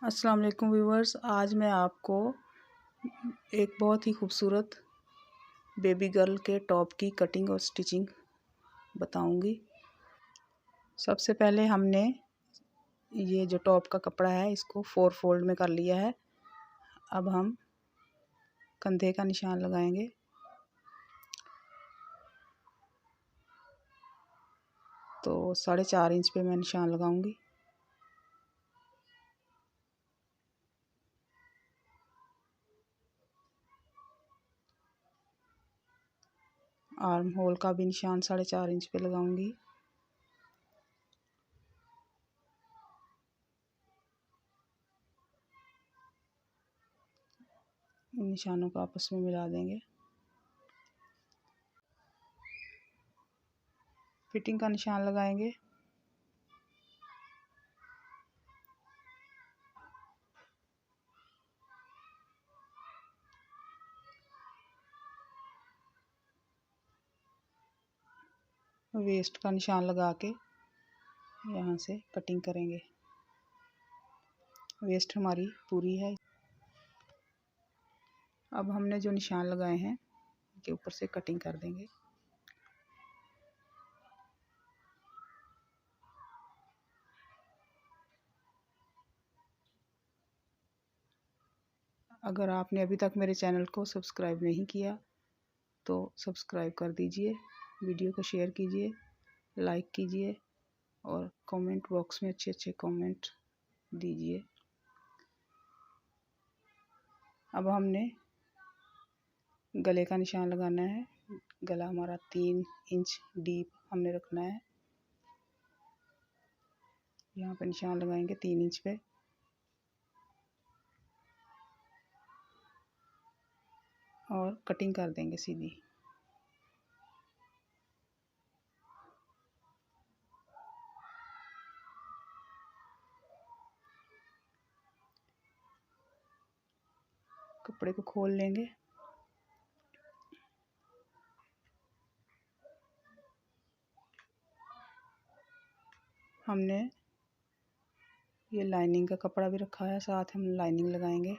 अस्सलाम वालेकुम व्यूवर्स। आज मैं आपको एक बहुत ही खूबसूरत बेबी गर्ल के टॉप की कटिंग और स्टिचिंग बताऊंगी। सबसे पहले हमने ये जो टॉप का कपड़ा है इसको 4 फोल्ड में कर लिया है। अब हम कंधे का निशान लगाएंगे। तो 4.5 इंच पे मैं निशान लगाऊंगी। आर्म होल का भी निशान 4.5 इंच पे लगाऊंगी। इन निशानों को आपस में मिला देंगे। फिटिंग का निशान लगाएंगे। वेस्ट का निशान लगा के यहाँ से कटिंग करेंगे। वेस्ट हमारी पूरी है। अब हमने जो निशान लगाए हैं के ऊपर से कटिंग कर देंगे। अगर आपने अभी तक मेरे चैनल को सब्सक्राइब नहीं किया तो सब्सक्राइब कर दीजिए, वीडियो को शेयर कीजिए, लाइक कीजिए और कमेंट बॉक्स में अच्छे अच्छे कमेंट दीजिए। अब हमने गले का निशान लगाना है। गला हमारा 3 इंच डीप हमने रखना है। यहाँ पे निशान लगाएंगे 3 इंच पे। और कटिंग कर देंगे सीधी। कपड़े को खोल लेंगे। हमने ये लाइनिंग का कपड़ा भी रखा है, साथ हम लाइनिंग लगाएंगे।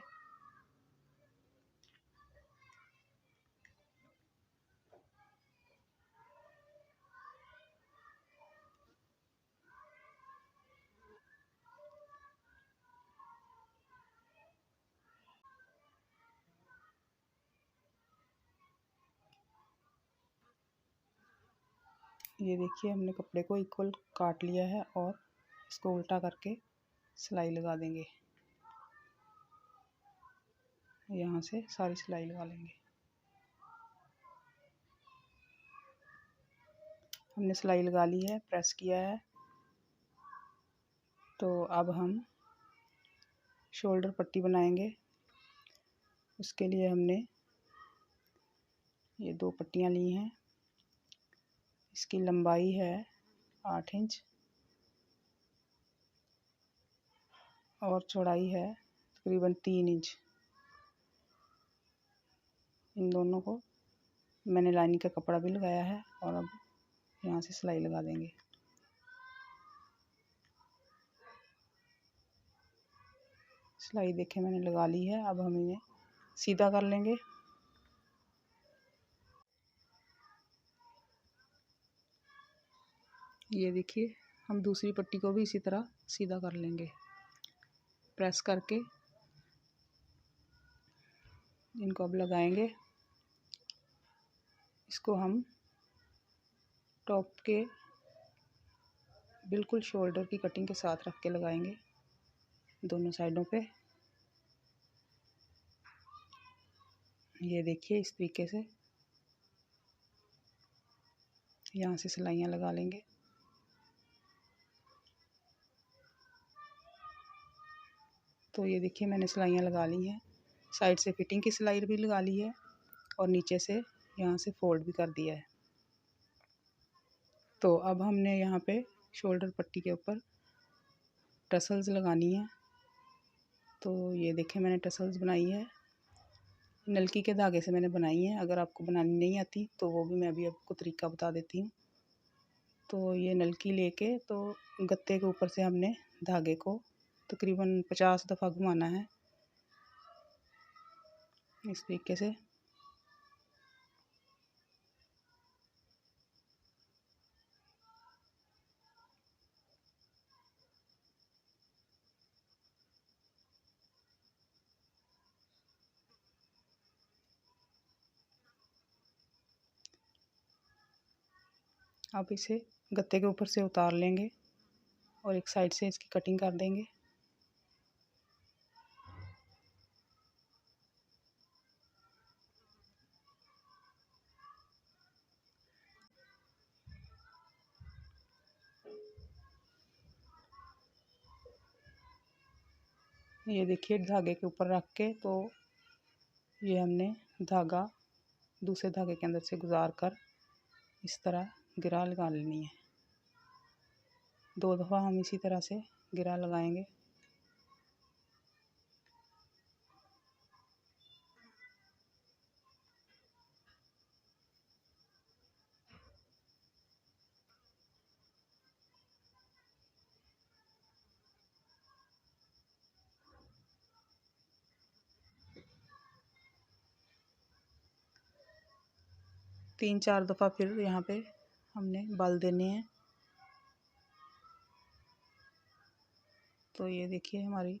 ये देखिए हमने कपड़े को इक्वल काट लिया है और इसको उल्टा करके सिलाई लगा देंगे। यहाँ से सारी सिलाई लगा लेंगे। हमने सिलाई लगा ली है, प्रेस किया है। तो अब हम शोल्डर पट्टी बनाएंगे। उसके लिए हमने ये 2 पट्टियाँ ली हैं। इसकी लंबाई है 8 इंच और चौड़ाई है तकरीबन 3 इंच। इन दोनों को मैंने लाइनिंग का कपड़ा भी लगाया है और अब यहाँ से सिलाई लगा देंगे। सिलाई देखें मैंने लगा ली है। अब हम इन्हें सीधा कर लेंगे। ये देखिए हम दूसरी पट्टी को भी इसी तरह सीधा कर लेंगे। प्रेस करके इनको अब लगाएंगे। इसको हम टॉप के बिल्कुल शोल्डर की कटिंग के साथ रख के लगाएंगे दोनों साइडों पे। ये देखिए इस तरीके से यहाँ से सिलाइयाँ लगा लेंगे। तो ये देखिए मैंने सिलाइयाँ लगा ली हैं। साइड से फिटिंग की सिलाई भी लगा ली है और नीचे से यहाँ से फोल्ड भी कर दिया है। तो अब हमने यहाँ पे शोल्डर पट्टी के ऊपर टसल्स लगानी है। तो ये देखें मैंने टसल्स बनाई है। नलकी के धागे से मैंने बनाई है। अगर आपको बनानी नहीं आती तो वो भी मैं अभी आपको तरीका बता देती हूँ। तो ये नलकी लेके तो गत्ते के ऊपर से हमने धागे को तकरीबन 50 दफ़ा घुमाना है इस तरीके से। अब इसे गत्ते के ऊपर से उतार लेंगे और एक साइड से इसकी कटिंग कर देंगे। ये देखिए धागे के ऊपर रख के तो ये हमने धागा दूसरे धागे के अंदर से गुजार कर इस तरह गिरा लगा लेनी है। 2 दफ़ा हम इसी तरह से गिरा लगाएंगे। तीन चार दफ़ा फिर यहाँ पे हमने बल देने हैं। तो ये देखिए हमारी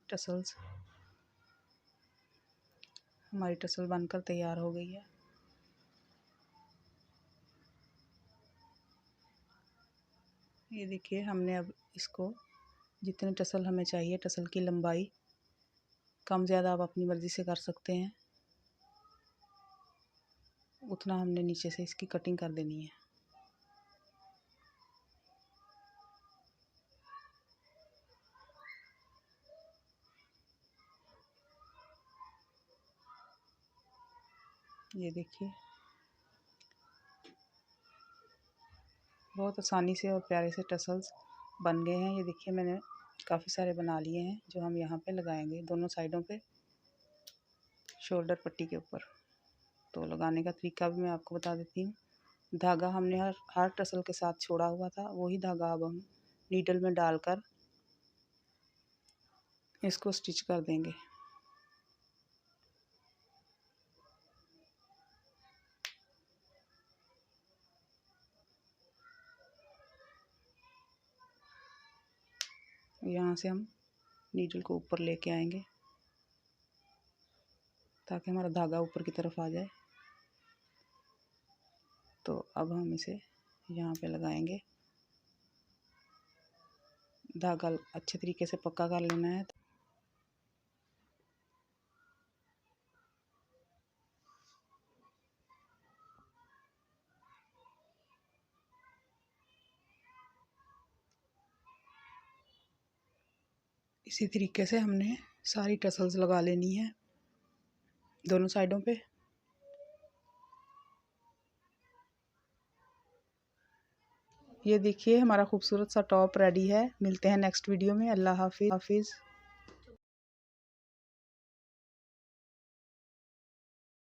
टसल बनकर तैयार हो गई है। ये देखिए हमने अब इसको जितने टसल हमें चाहिए, टसल की लंबाई कम ज़्यादा आप अपनी मर्ज़ी से कर सकते हैं, उतना हमने नीचे से इसकी कटिंग कर देनी है। ये देखिए बहुत आसानी से और प्यारे से टसल्स बन गए हैं। ये देखिए मैंने काफ़ी सारे बना लिए हैं जो हम यहाँ पे लगाएंगे दोनों साइडों पे शोल्डर पट्टी के ऊपर। तो लगाने का तरीका भी मैं आपको बता देती हूँ। धागा हमने हर टसल के साथ छोड़ा हुआ था, वही धागा अब हम नीडल में डालकर इसको स्टिच कर देंगे। यहाँ से हम नीडल को ऊपर लेके आएंगे ताकि हमारा धागा ऊपर की तरफ आ जाए। तो अब हम इसे यहाँ पे लगाएंगे। धागा अच्छे तरीके से पक्का कर लेना है। इसी तरीके से हमने सारी टसल्स लगा लेनी है दोनों साइडों पे। ये देखिए हमारा खूबसूरत सा टॉप रेडी है। मिलते हैं नेक्स्ट वीडियो में। अल्लाह हाफिज़।